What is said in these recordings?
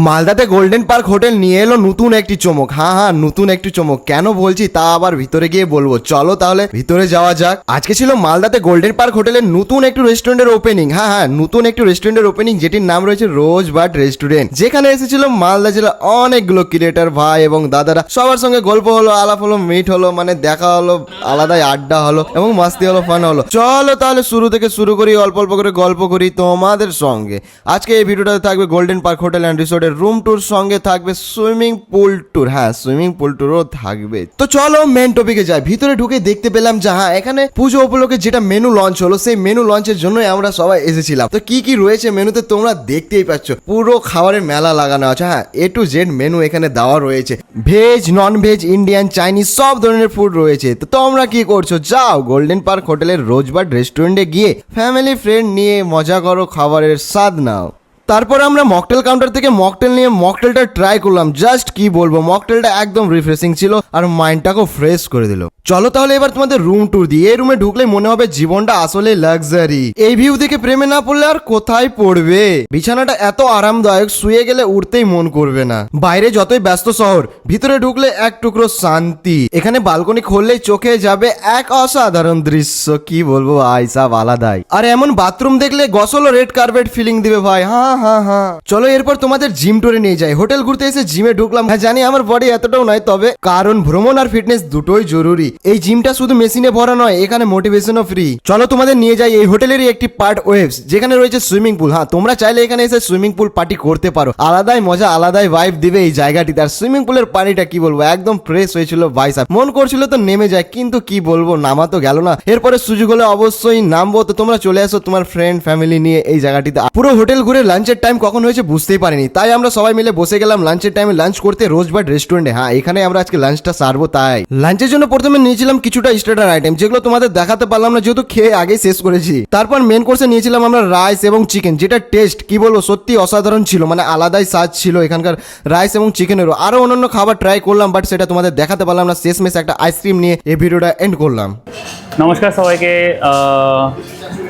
মালদাতে golden park hotel নিয়ে এলো নতুন একটি চমক। হ্যাঁ, নতুন একটি চমক। কেন বলছি তা আবার ভিতরে গিয়ে বলবো। চলো তাহলে ভিতরে যাওয়া যাক। আজকে ছিল মালদাতে গোল্ডেন পার্ক হোটেলের নতুন একটি রেস্টুরেন্টের ওপেনিং। হ্যাঁ, নতুন একটি রেস্টুরেন্টের ওপেনিং, যেটির নাম রয়েছে রোজবাড রেস্টুরেন্ট। যেখানে এসেছিল মালদা জেলার অনেকগুলো ক্রিয়েটার ভাই এবং দাদারা। সবার সঙ্গে গল্প হলো, আলাপ হলো, মিট হলো, মানে দেখা হলো, আলাদাই আড্ডা হলো এবং মাস্তি হলো, ফান হলো। চলো তাহলে শুরু থেকে শুরু করি, অল্প অল্প করে গল্প করি তোমাদের সঙ্গে। আজকে এই ভিডিওটাতে থাকবে গোল্ডেন পার্ক হোটেল অ্যান্ড রিসোর্টের রুম ট্যুর, সঙ্গে থাকবে সুইমিং পুল ট্যুর। হ্যাঁ, সুইমিং পুল ট্যুরও থাকবে। তো চলো মেন টপিকে যাই। ভিতরে ঢুকে দেখতে পেলাম যে হ্যাঁ, এখানে পুজো উপলক্ষে যেটা মেনু লঞ্চ হলো, সেই মেনু লঞ্চের জন্যই আমরা সবাই এসেছিলাম। তো কি কি রয়েছে মেনুতে তোমরা দেখতেই পাচ্ছ। পুরো খাবারের মেলা লাগানো আছে। হ্যাঁ, A to Z মেনু এখানে দেওয়া রয়েছে। Veg, non veg, Indian, Chinese সব ধরনের ফুড রয়েছে। তো তোমরা কি করছো? যাও গোল্ডেন পার্ক হোটেলের রোজবাড রেস্টুরেন্টে গিয়ে ফ্যামিলি ফ্রেন্ড নিয়ে মজা করো, খাবারের স্বাদ নাও। তারপর আমরা মকটেল কাউন্টার থেকে মকটেল নিয়ে মকটেলটা ট্রাই করলাম। জাস্ট কি বলবো, মকটেলটা একদম রিফ্রেশিং ছিল আর মাইন্ডটাকেও ফ্রেশ করে দিল। চলো তাহলে এবার তোমাদের রুম ট্যুর দিই। এই রুমে ঢুকলে মনে হবে জীবনটা আসলে লাক্সারি। এই ভিউ দেখে প্রেমে না পড়লে আর কোথায় পড়বে। বিছানাটা এত আরামদায়ক, শুয়ে গেলে উঠতেই মন করবে না। বাইরে যতই ব্যস্ত শহর, ভিতরে ঢুকলে এক টুকরো শান্তি। এখানে বালকনি খুললেই চোখে যাবে এক অসাধারণ দৃশ্য। কি বলবো, আইসাব আলাদাই। আর এমন বাথরুম দেখলে গসল রেড কার্পেট ফিলিং দিবে ভাই। হ্যাঁ, চলো এরপর তোমাদের জিম টুরে নিয়ে যাই। হোটেল ঘুরতে এসে জিমে ঢুকলাম। হ্যাঁ জানি আমার বডি এতটাও নয়, তবে কারণ ভ্রমণ আর ফিটনেস দুটোই জরুরি। এই জিমটা শুধু মেশিনে ভরা নয়, এখানে মোটিভেশনও ফ্রি। চলো তোমাদের নিয়ে যাই এই হোটেলেরই একটি পার্ট ওয়েভস, যেখানে রয়েছে সুইমিং পুল। হ্যাঁ, তোমরা চাইলে এখানে এসে সুইমিং পুল পার্টি করতে পারো। আলাদাই মজা, আলাদাই ভাইব দিবে এই জায়গাটিতে। আর সুইমিং পুলের পানিটা কি বলবো, একদম ফ্রেশ হয়েছিল ভাই সাহেব। মন করছিল তো নেমে যায়, কিন্তু কি বলবো, নামা তো গেল না। এরপরে সুযোগ হলে অবশ্যই নামবো। তো তোমরা চলে আসো তোমার ফ্রেন্ড ফ্যামিলি নিয়ে এই জায়গাটিতে। পুরো হোটেল ঘুরে লাঞ্চের টাইম কখন হয়েছে বুঝতেই পারিনি, তাই আমরা সবাই মিলে বসে গেলাম লাঞ্চের টাইমে লাঞ্চ করতে রোজবাড রেস্টুরেন্টে। হ্যাঁ, এখানে আমরা আজকে লাঞ্চটা সারবো। তাই লাঞ্চের জন্য প্রথমে নিয়েছিলাম কিছুটা স্টার্টার আইটেম, যেগুলো তোমাদের দেখাতে পারলাম না যেহেতু খেয়ে আগেই শেষ করেছি। তারপর মেন কোর্সে নিয়েছিলাম আমরা রাইস এবং চিকেন, যেটা টেস্ট কি বলবো সত্যি অসাধারণ ছিল। মানে আলাদাই স্বাদ ছিল এখানকার রাইস এবং চিকেনেরও। আরো অন্যান্য খাবার ট্রাই করলাম, বাট সেটা তোমাদের দেখাতে পারলাম না। শেষমেশ একটা আইসক্রিম নিয়ে এই ভিডিওটা এন্ড করলাম। নমস্কার সবাইকে।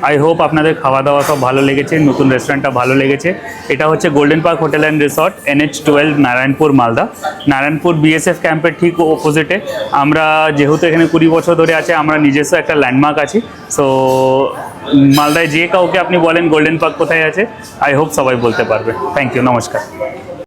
আই হোপ আপনাদের খাওয়া দাওয়া সব ভালো লেগেছে, নতুন রেস্টুরেন্টটা ভালো লেগেছে। এটা হচ্ছে golden park hotel and resort, NH12, Narayanpur, Malda. Narayanpur BSF ক্যাম্পের ঠিক অপোজিটে। আমরা যেহেতু এখানে 20 বছর ধরে আছে, আমরা নিজস্ব একটা ল্যান্ডমার্ক আছি। সো মালদায় যে কাউকে আপনি বলেন গোল্ডেন পার্ক কোথায় আছে, আই হোপ সবাই বলতে পারবে। থ্যাংক ইউ, নমস্কার।